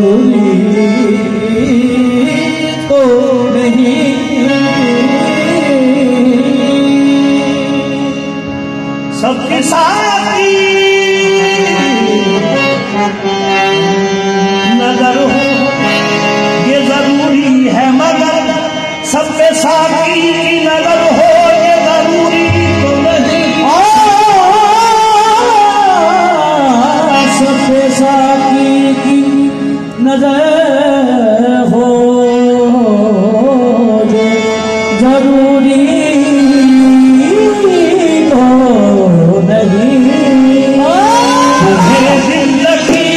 जरूरी तो नहीं। सबके साथी नजर हो ये जरूरी है, मगर सबके साथी की नजर हो ये जरूरी तो नहीं। सबके साथी की नजर हो जो जरूरी तो नहीं। तुम्हें जिंदगी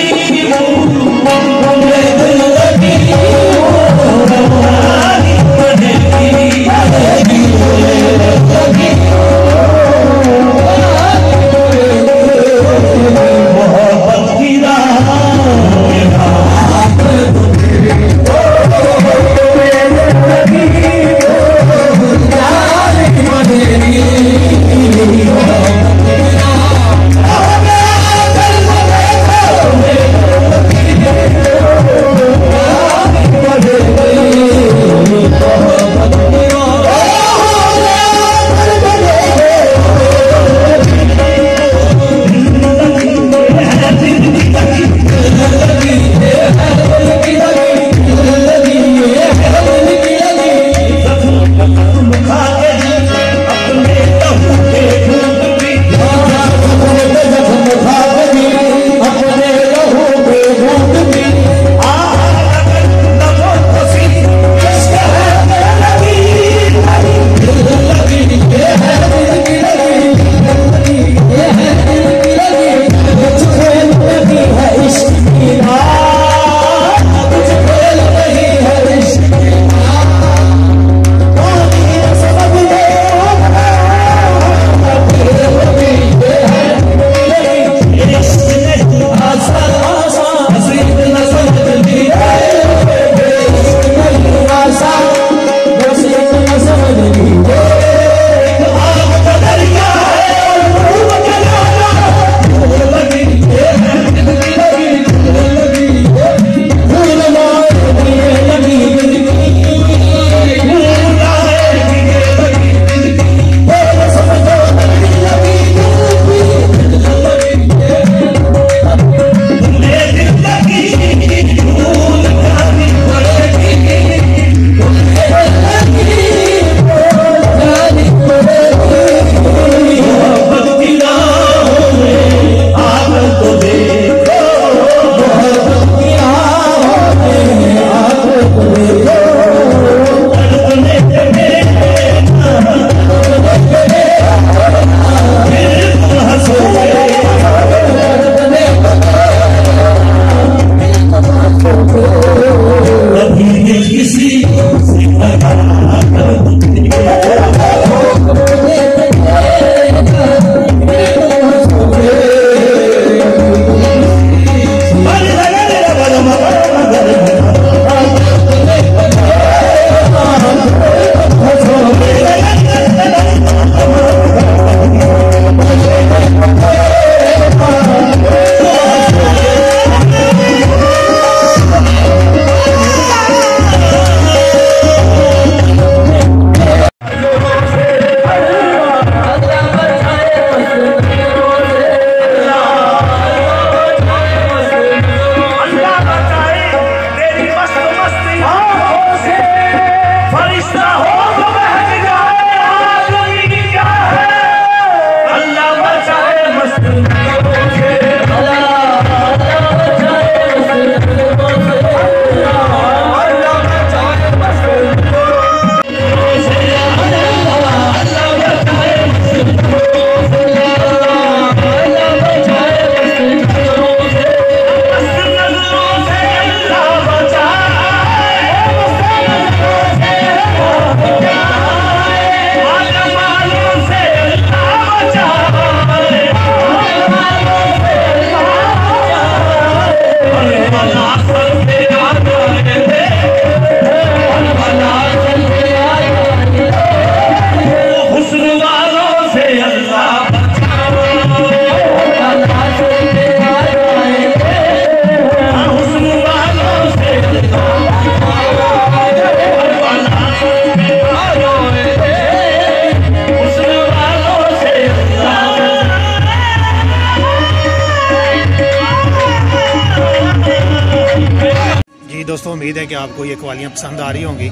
दोस्तों उम्मीद है कि आपको ये कवालियाँ पसंद आ रही होंगी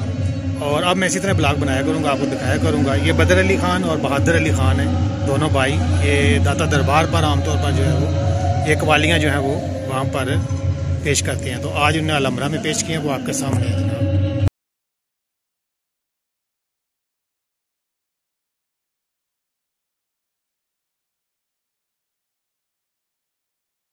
और अब मैं इसी तरह ब्लॉग बनाया करूँगा, आपको दिखाया करूँगा। ये बदर अली ख़ान और बहादुर अली ख़ान है, दोनों भाई। ये दाता दरबार पर आमतौर पर जो है वो ये कवालियाँ जो हैं वो वहाँ पर पेश करते हैं। तो आज उन्हें अलमरा में पेश किए हैं, वो आपके सामने है।